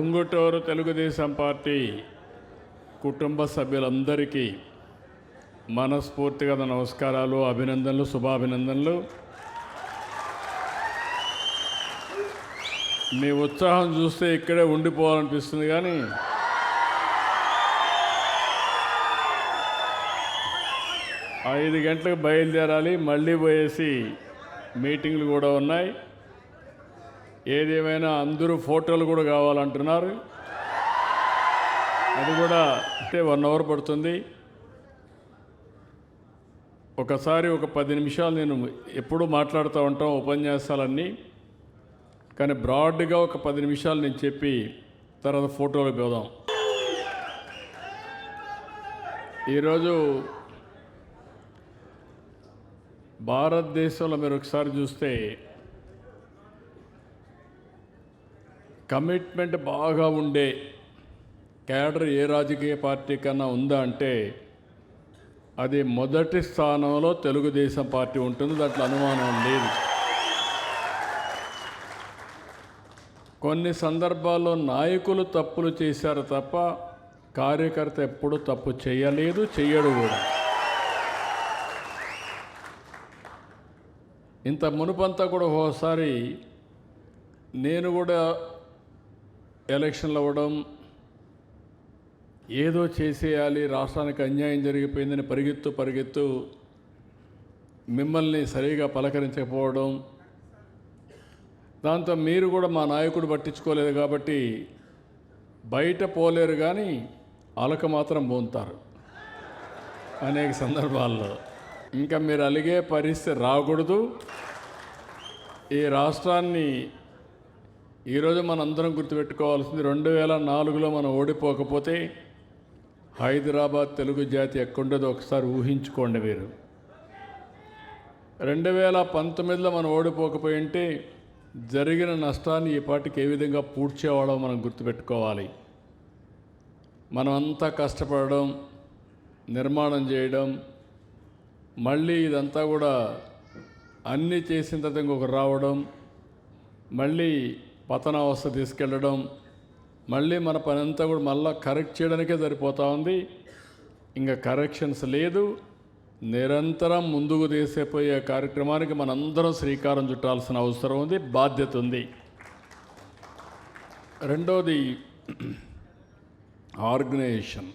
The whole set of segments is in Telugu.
ఉంగుటూరు తెలుగుదేశం పార్టీ కుటుంబ సభ్యులందరికీ మనస్ఫూర్తిగా నమస్కారాలు, అభినందనలు, శుభాభినందనలు. మీ ఉత్సాహం చూస్తే ఇక్కడే ఉండిపోవాలనిపిస్తుంది, కానీ ఐదు గంటలకు బయలుదేరాలి, మళ్ళీ పోయేసి మీటింగ్లు కూడా ఉన్నాయి. ఏదేమైనా అందరూ ఫోటోలు కూడా కావాలంటున్నారు. అది కూడా అంటే 1 అవర్ పడుతుంది. ఒకసారి ఒక 10 నిమిషాలు నేను ఎప్పుడూ మాట్లాడుతూ ఉంటాం ఉపన్యాసాలన్నీ, కానీ బ్రాడ్గా ఒక 10 నిమిషాలు నేను చెప్పి తర్వాత ఫోటోలు పోదాం. ఈరోజు భారతదేశంలో మీరు ఒకసారి చూస్తే కమిట్మెంట్ బాగా ఉండే క్యాడర్ ఏ రాజకీయ పార్టీ కన్నా ఉందా అంటే అది మొదటి స్థానంలో తెలుగుదేశం పార్టీ ఉంటుంది. దాంట్లో అనుమానం లేదు. కొన్ని సందర్భాల్లో నాయకులు తప్పులు చేశారు తప్ప కార్యకర్త ఎప్పుడు తప్పు చేయలేదు, చెయ్యడు కూడా. ఇంత మునుపంతా కూడా ఒకసారి నేను కూడా ఎలక్షన్లు అవ్వడం, ఏదో చేసేయాలి, రాష్ట్రానికి అన్యాయం జరిగిపోయిందని పరిగెత్తు మిమ్మల్ని సరిగా పలకరించకపోవడం, దాంతో మీరు కూడా మా నాయకుడు పట్టించుకోలేదు కాబట్టి బయట పోలేరు, కానీ అలక మాత్రం పోతారు అనేక సందర్భాల్లో. ఇంకా మీరు అలిగే పరిస్థితి రాకూడదు. ఈ రాష్ట్రాన్ని ఈరోజు మనందరం గుర్తుపెట్టుకోవాల్సింది, 2004లో మనం ఓడిపోకపోతే హైదరాబాద్ తెలుగు జాతి ఎక్కడుండదో ఒకసారి ఊహించుకోండి మీరు. 2019లో మనం ఓడిపోకపోయి ఉంటే జరిగిన నష్టాన్ని ఈ పార్టీకి ఏ విధంగా పూడ్చేవాడో మనం గుర్తుపెట్టుకోవాలి. మనం అంతా కష్టపడడం, నిర్మాణం చేయడం, మళ్ళీ ఇదంతా కూడా అన్నీ చేసిన తర్వాత ఇంకొకరు రావడం, మళ్ళీ పతనావస్థ తీసుకెళ్ళడం, మళ్ళీ మన పని అంతా కూడా మళ్ళీ కరెక్ట్ చేయడానికే సరిపోతూ ఉంది. ఇంకా కరెక్షన్స్ లేదు. నిరంతరం ముందుకు తీసేపోయే కార్యక్రమానికి మనందరం శ్రీకారం చుట్టాల్సిన అవసరం ఉంది, బాధ్యత ఉంది. రెండోది ఆర్గనైజేషన్.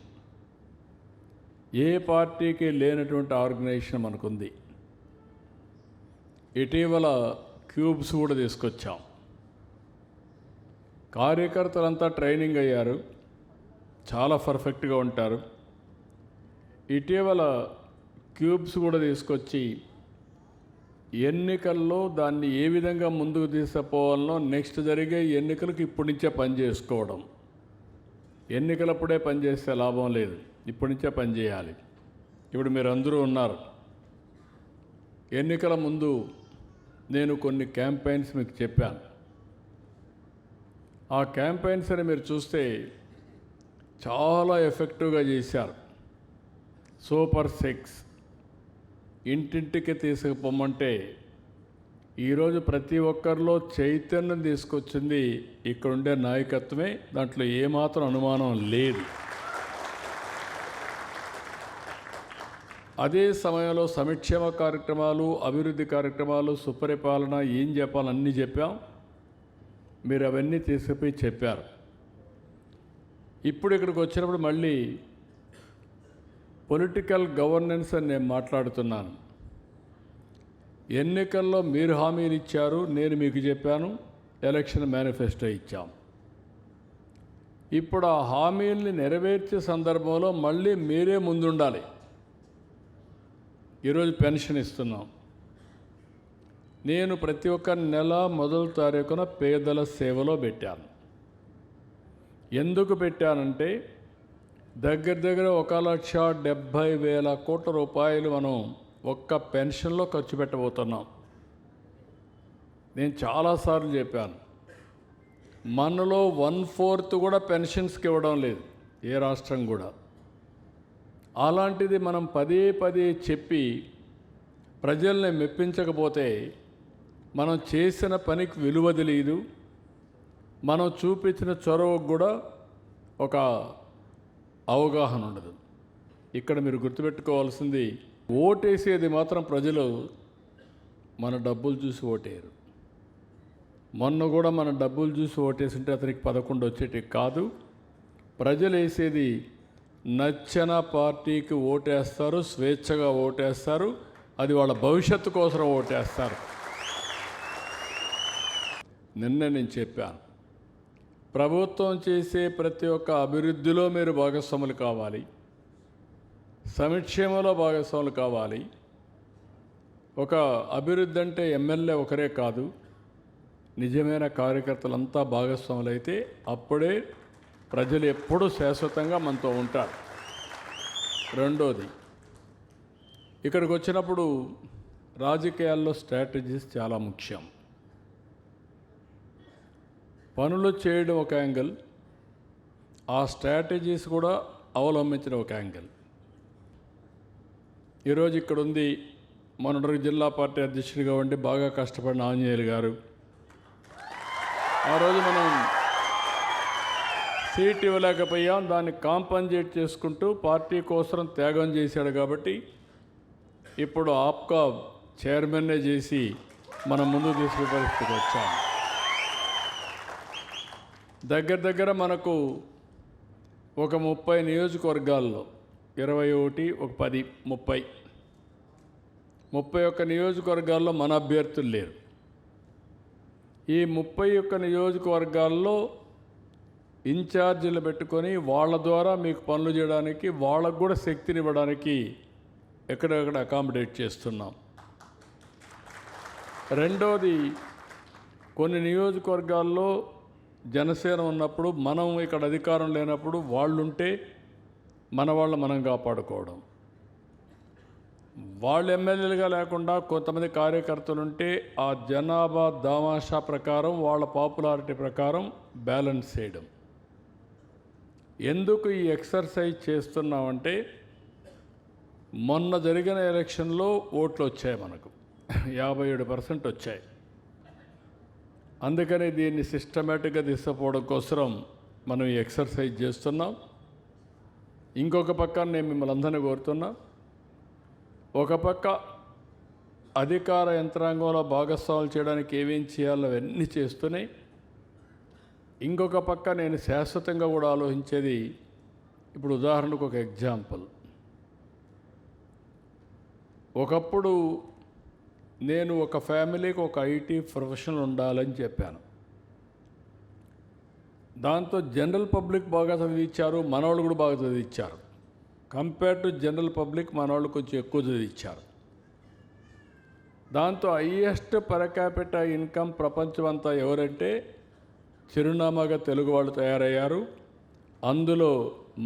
ఏ పార్టీకి లేనటువంటి ఆర్గనైజేషన్ మనకుంది. ఇటీవల క్యూబ్స్ కూడా తీసుకొచ్చాం. కార్యకర్తలంతా ట్రైనింగ్ అయ్యారు, చాలా పర్ఫెక్ట్గా ఉంటారు. ఇటీవల క్యూబ్స్ కూడా తీసుకొచ్చి ఎన్నికల్లో దాన్ని ఏ విధంగా ముందుకు తీసుకుపోవాలనో నెక్స్ట్ జరిగే ఎన్నికలకు ఇప్పటి నుంచే పని చేసుకోవడం. ఎన్నికలప్పుడే పనిచేస్తే లాభం లేదు, ఇప్పటి నుంచే పనిచేయాలి. ఇప్పుడు మీరు అందరూ ఉన్నారు. ఎన్నికల ముందు నేను కొన్ని క్యాంపెయిన్స్ మీకు చెప్పాను. ఆ క్యాంపెయిన్స్ అని మీరు చూస్తే చాలా ఎఫెక్టివ్గా చేశారు. సూపర్ 6 ఇంటింటికి తీసుకుపోమంటే ఈరోజు ప్రతి ఒక్కరిలో చైతన్యం తీసుకొచ్చింది ఇక్కడుండే నాయకత్వమే. దాంట్లో ఏమాత్రం అనుమానం లేదు. అదే సమయంలో సంక్షేమ కార్యక్రమాలు, అభివృద్ధి కార్యక్రమాలు, సుపరిపాలన ఏం చెప్పాలి అన్నీ చెప్పాం. మీరు అవన్నీ తీసుకుపోయి చెప్పారు. ఇప్పుడు ఇక్కడికి వచ్చినప్పుడు మళ్ళీ పొలిటికల్ గవర్నెన్స్ అని నేను మాట్లాడుతున్నాను. ఎన్నికల్లో మీరు హామీలు ఇచ్చారు, నేను మీకు చెప్పాను, ఎలక్షన్ మేనిఫెస్టో ఇచ్చాం. ఇప్పుడు ఆ హామీల్ని నెరవేర్చే సందర్భంలో మళ్ళీ మీరే ముందుండాలి. ఈరోజు పెన్షన్ ఇస్తున్నాం. నేను ప్రతి ఒక్క నెల మొదటి తారీఖున పేదల సేవలో పెట్టాను. ఎందుకు పెట్టానంటే దగ్గర 1,70,000 కోట్ల రూపాయలు మనం ఒక్క పెన్షన్లో ఖర్చు పెట్టబోతున్నాం. నేను చాలాసార్లు చెప్పాను, మనలో 1/4 కూడా పెన్షన్స్కి ఇవ్వడం లేదు ఏ రాష్ట్రం కూడా. అలాంటిది మనం పదే చెప్పి ప్రజల్ని మెప్పించకపోతే మనం చేసిన పనికి విలువ తెలియదు, మనం చూపించిన చొరవకు కూడా ఒక అవగాహన ఉండదు. ఇక్కడ మీరు గుర్తుపెట్టుకోవాల్సింది, ఓటేసేది మాత్రం ప్రజలు మన డబ్బులు చూసి ఓటేయరు. మొన్న కూడా మన డబ్బులు చూసి ఓటేసింటే అతనికి 11 వచ్చేటి కాదు. ప్రజలు వేసేది నచ్చిన పార్టీకి ఓటేస్తారు, స్వేచ్ఛగా ఓటేస్తారు, అది వాళ్ళ భవిష్యత్తు కోసం ఓటేస్తారు. నిన్న నేను చెప్పాను, ప్రభుత్వం చేసే ప్రతి ఒక్క అభివృద్ధిలో మీరు భాగస్వాములు కావాలి, సంక్షేమంలో భాగస్వాములు కావాలి. ఒక అభివృద్ధి అంటే ఎమ్మెల్యే ఒకరే కాదు, నిజమైన కార్యకర్తలంతా భాగస్వాములు అయితే అప్పుడే ప్రజలు ఎప్పుడూ శాశ్వతంగా మనతో ఉంటారు. రెండోది, ఇక్కడికి వచ్చినప్పుడు రాజకీయాల్లో స్ట్రాటజీస్ చాలా ముఖ్యం. పనులు చేయడం ఒక యాంగిల్, ఆ స్ట్రాటజీస్ కూడా అవలంబించడం ఒక యాంగిల్. ఈరోజు ఇక్కడ ఉంది మొన్నటి జిల్లా పార్టీ అధ్యక్షుడిగా ఉండి బాగా కష్టపడిన ఆంజనేయులు గారు. ఆ రోజు మనం సీట్ ఇవ్వలేకపోయాం, దాన్ని కాంపన్సేట్ చేసుకుంటూ పార్టీ కోసం త్యాగం చేశాడు కాబట్టి ఇప్పుడు ఆప్కా చైర్మన్నే చేసి మనం ముందుకు తీసుకునే పరిస్థితికి వచ్చాం. దగ్గర మనకు ఒక 30 నియోజకవర్గాల్లో 21, ఒక 10, 31 నియోజకవర్గాల్లో మన అభ్యర్థులు లేరు. ఈ 31 నియోజకవర్గాల్లో ఇన్ఛార్జీలు పెట్టుకొని వాళ్ళ ద్వారా మీకు పనులు చేయడానికి, వాళ్ళకు కూడా శక్తిని ఇవ్వడానికి ఎక్కడెక్కడ అకామిడేట్ చేస్తున్నాం. రెండోది, కొన్ని నియోజకవర్గాల్లో జనసేన ఉన్నప్పుడు, మనం ఇక్కడ అధికారం లేనప్పుడు వాళ్ళుంటే మన వాళ్ళు మనం కాపాడుకోవడం. వాళ్ళు ఎమ్మెల్యేలుగా లేకుండా కొంతమంది కార్యకర్తలు ఉంటే ఆ జనాభా దామాషా ప్రకారం, వాళ్ళ పాపులారిటీ ప్రకారం బ్యాలెన్స్ చేయడం. ఎందుకు ఈ ఎక్సర్సైజ్ చేస్తున్నామంటే, మొన్న జరిగిన ఎలక్షన్లో ఓట్లు వచ్చాయి, మనకు 57% వచ్చాయి. అందుకని దీన్ని సిస్టమేటిక్గా తీసుకుపోవడం కోసం మనం ఈ ఎక్సర్సైజ్ చేస్తున్నాం. ఇంకొక పక్క నేను మిమ్మల్ని అందరినీ కోరుతున్నా, ఒక పక్క అధికార యంత్రాంగంలో భాగస్వాములు చేయడానికి ఏమేం చేయాలో అవన్నీ చేస్తున్నాయి. ఇంకొక పక్క నేను శాశ్వతంగా కూడా ఆలోచించేది, ఇప్పుడు ఉదాహరణకు ఒక ఎగ్జాంపుల్, ఒకప్పుడు నేను ఒక ఫ్యామిలీకి ఒక ఐటీ ప్రొఫెషనల్ ఉండాలని చెప్పాను. దాంతో జనరల్ పబ్లిక్ బాగా చదివించారు, మనవాళ్ళు కూడా బాగా చదివించారు. కంపేర్ టు జనరల్ పబ్లిక్ మనవాళ్ళు కొంచెం ఎక్కువ చదివించారు. దాంతో హైయెస్ట్ పర్ క్యాపిటా ఇన్కమ్ ప్రపంచమంతా ఎవరంటే చిరునామాగా తెలుగు వాళ్ళు తయారయ్యారు. అందులో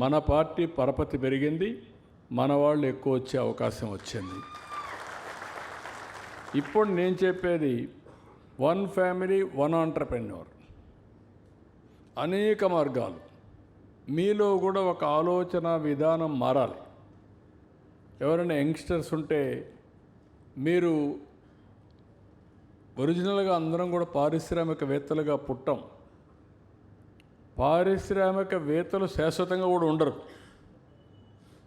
మన పార్టీ పరపతి పెరిగింది, మన వాళ్ళు ఎక్కువ వచ్చే అవకాశం వచ్చింది. ఇప్పుడు నేను చెప్పేది 1 ఫ్యామిలీ 1 ఆంట్రప్రెన్యూర్. అనేక మార్గాలు, మీలో కూడా ఒక ఆలోచన విధానం మారాలి. ఎవరైనా యంగ్స్టర్స్ ఉంటే, మీరు ఒరిజినల్గా అందరం కూడా పారిశ్రామికవేత్తలుగా పుట్టాం. పారిశ్రామికవేత్తలు శాశ్వతంగా కూడా ఉండరు.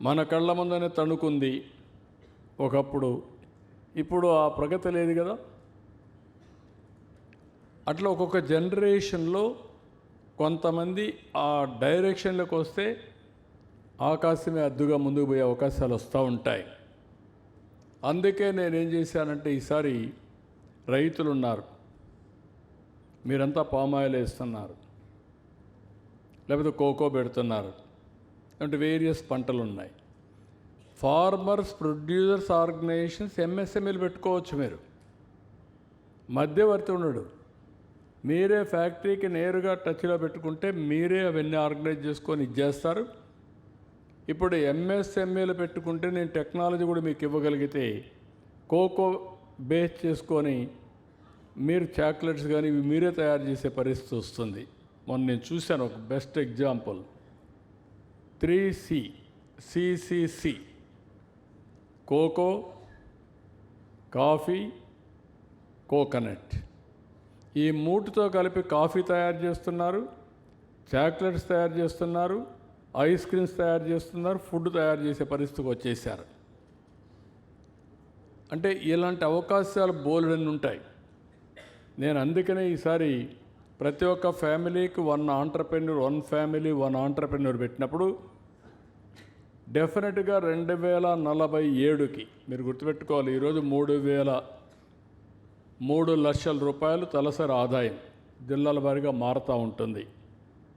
మన కళ్ళ ముందనే తణుకుంది ఒకప్పుడు, ఇప్పుడు ఆ ప్రగతి లేదు కదా. అట్లా ఒక్కొక్క జనరేషన్లో కొంతమంది ఆ డైరెక్షన్లోకి వస్తే ఆకాశమే అద్దుగా ముందుకు పోయే అవకాశాలు వస్తూ ఉంటాయి. అందుకే నేనేం చేశానంటే, ఈసారి రైతులు ఉన్నారు, మీరంతా పామాయిల్ వేస్తున్నారు, లేకపోతే కోకో పెడుతున్నారు, అంటే వేరియస్ పంటలు ఉన్నాయి. ఫార్మర్స్ ప్రొడ్యూసర్స్ ఆర్గనైజేషన్స్ ఎంఎస్ఎంఈలు పెట్టుకోవచ్చు. మీరు మధ్యవర్తి ఉండడు, మీరే ఫ్యాక్టరీకి నేరుగా టచ్లో పెట్టుకుంటే మీరే అవన్నీ ఆర్గనైజ్ చేసుకొని ఇచ్చేస్తారు. ఇప్పుడు ఎంఎస్ఎంఈలు పెట్టుకుంటే నేను టెక్నాలజీ కూడా మీకు ఇవ్వగలిగితే, కోకో బేస్ చేసుకొని మీరు చాక్లెట్స్ కానీ ఇవి మీరే తయారు చేసే పరిస్థితి వస్తుంది. మొన్న నేను చూశాను ఒక best example, 3C CCC, cocoa, coffee, coconut, ఈ మూటితో కలిపి కాఫీ తయారు చేస్తున్నారు, చాక్లెట్స్ తయారు చేస్తున్నారు, ఐస్ క్రీమ్స్ తయారు చేస్తున్నారు, ఫుడ్ తయారు చేసే పరిస్థితికి వచ్చేసారు. అంటే ఇలాంటి అవకాశాలు బోలెడన్ని ఉంటాయి. నేను అందుకనే ఈసారి ప్రతి ఒక్క ఫ్యామిలీకి వన్ ఫ్యామిలీ వన్ ఆంటర్ప్రెన్యూర్ పెట్టినప్పుడు డెఫినెట్గా 2047కి మీరు గుర్తుపెట్టుకోవాలి, ఈరోజు 3 లక్షల రూపాయలు తలసరి ఆదాయం జిల్లాల వారీగా మారుతూ ఉంటుంది.